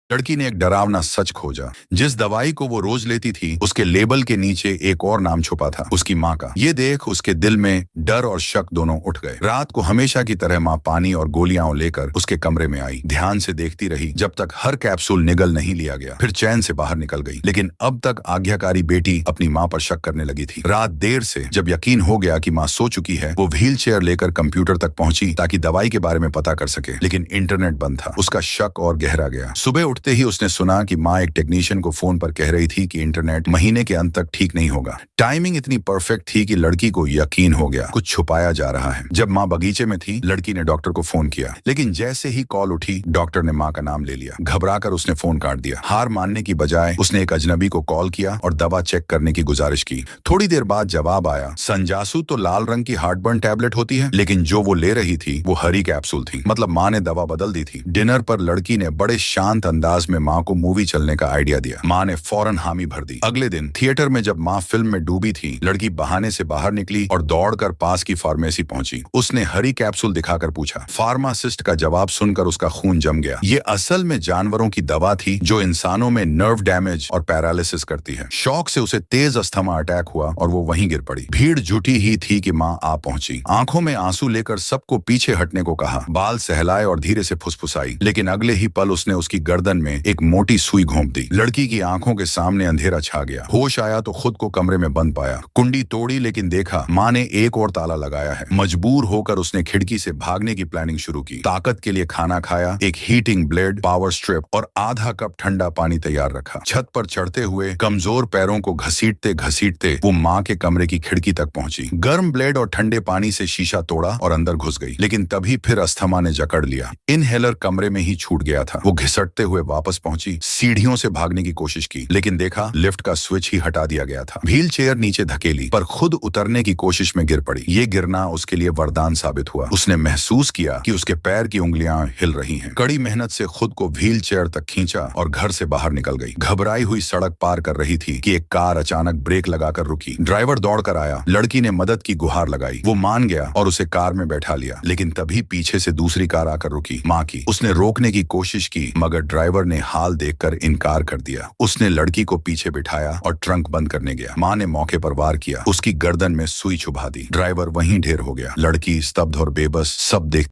लड़की ने एक डरावना सच खोजा। जिस दवाई को वो रोज लेती थी उसके लेबल के नीचे एक और नाम छुपा था, उसकी माँ का। ये देख उसके दिल में डर और शक दोनों उठ गए। रात को हमेशा की तरह माँ पानी और गोलियां लेकर उसके कमरे में आई। ध्यान से देखती रही जब तक हर कैप्सूल निगल नहीं लिया गया, फिर चैन से बाहर निकल गई। लेकिन अब तक आज्ञाकारी बेटी अपनी माँ पर शक करने लगी थी। रात देर से जब यकीन हो गया कि माँ सो चुकी है, वो व्हील चेयर लेकर कंप्यूटर तक पहुंची ताकि दवाई के बारे में पता कर सके, लेकिन इंटरनेट बंद था। उसका शक और गहरा गया। सुबह उठते ही उसने सुना कि माँ एक टेक्नीशियन को फोन पर कह रही थी कि इंटरनेट महीने के अंत तक ठीक नहीं होगा। टाइमिंग इतनी परफेक्ट थी कि लड़की को यकीन हो गया कुछ छुपाया जा रहा है। जब माँ बगीचे में थी, लड़की ने डॉक्टर को फोन किया, लेकिन जैसे ही कॉल उठी डॉक्टर ने माँ का नाम ले लिया। घबराकर उसने फोन काट दिया। हार मानने की बजाय उसने एक अजनबी को कॉल किया और दवा चेक करने की गुजारिश की। थोड़ी देर बाद जवाब आया, संजासू तो लाल रंग की हार्टबर्न टैबलेट होती है, लेकिन जो वो ले रही थी वो हरी कैप्सूल थी। मतलब माँ ने दवा बदल दी थी। डिनर पर लड़की ने बड़े शांत अंदाज में माँ को मूवी चलने का आइडिया दिया। माँ ने फौरन हामी भर दी। अगले दिन थिएटर में जब माँ फिल्म में डूबी थी, लड़की बहाने से बाहर निकली और दौड़कर पास की फार्मेसी पहुंची। उसने हरी कैप्सूल दिखाकर पूछा। फार्मासिस्ट का जवाब सुनकर उसका खून जम गया। ये असल में जानवरों की दवा थी जो इंसानों में नर्व डैमेज और पैरालिसिस करती है। शौक से उसे तेज अस्थमा अटैक हुआ और वो वहीं गिर पड़ी। भीड़ जुटी ही थी कि माँ आ पहुंची। आंखों में आंसू लेकर सबको पीछे हटने को कहा। बाल सहलाए और धीरे से फुसफुसाई, लेकिन अगले ही पल उसने उसकी गर्दन में एक मोटी सुई घोंप दी। लड़की की आंखों के सामने अंधेरा छा गया। होश आया तो खुद को कमरे में बंद पाया। कुंडी तोड़ी, लेकिन देखा माँ ने एक और ताला लगाया है। मजबूर होकर उसने खिड़की से भागने की प्लानिंग शुरू की। ताकत के लिए खाना खाया, एक हीटिंग ब्लेड, पावर स्ट्रिप और आधा कप ठंडा पानी तैयार रखा। छत पर चढ़ते हुए कमजोर पैरों को घसीटते घसीटते वो माँ के कमरे की खिड़की तक पहुंची। गर्म ब्लेड और ठंडे पानी से शीशा तोड़ा और अंदर घुस गई, लेकिन तभी फिर अस्थमा ने जकड़ लिया। इनहेलर कमरे में ही छूट गया था। वो घिसटते हुए वापस पहुंची। सीढ़ियों से भागने की कोशिश की, लेकिन देखा लिफ्ट का स्विच ही हटा दिया गया था। व्हील चेयर नीचे धकेली, पर खुद उतरने की कोशिश में गिर पड़ी। ये गिरना उसके लिए वरदान साबित हुआ। उसने महसूस किया कि उसके पैर की उंगलियां हिल रही हैं। कड़ी मेहनत से खुद को व्हील चेयर तक खींचा और घर से बाहर निकल गई। घबराई हुई सड़क पार कर रही थी कि एक कार अचानक ब्रेक लगाकर रुकी। ड्राइवर दौड़कर आया। लड़की ने मदद की गुहार लगाई। वो मान गया और उसे कार में बैठा लिया, लेकिन तभी पीछे से दूसरी कार आकर रुकी, माँ की। उसने रोकने की कोशिश की, मगर ड्राइवर ने हाल देखकर इनकार कर दिया। उसने लड़की को पीछे बिठाया और ट्रंक बंद करने गया। माँ ने मौके पर वार किया, उसकी गर्दन में सुई चुभा दी। ड्राइवर वहीं ढेर हो गया। लड़की स्तब्ध और बेबस सब देख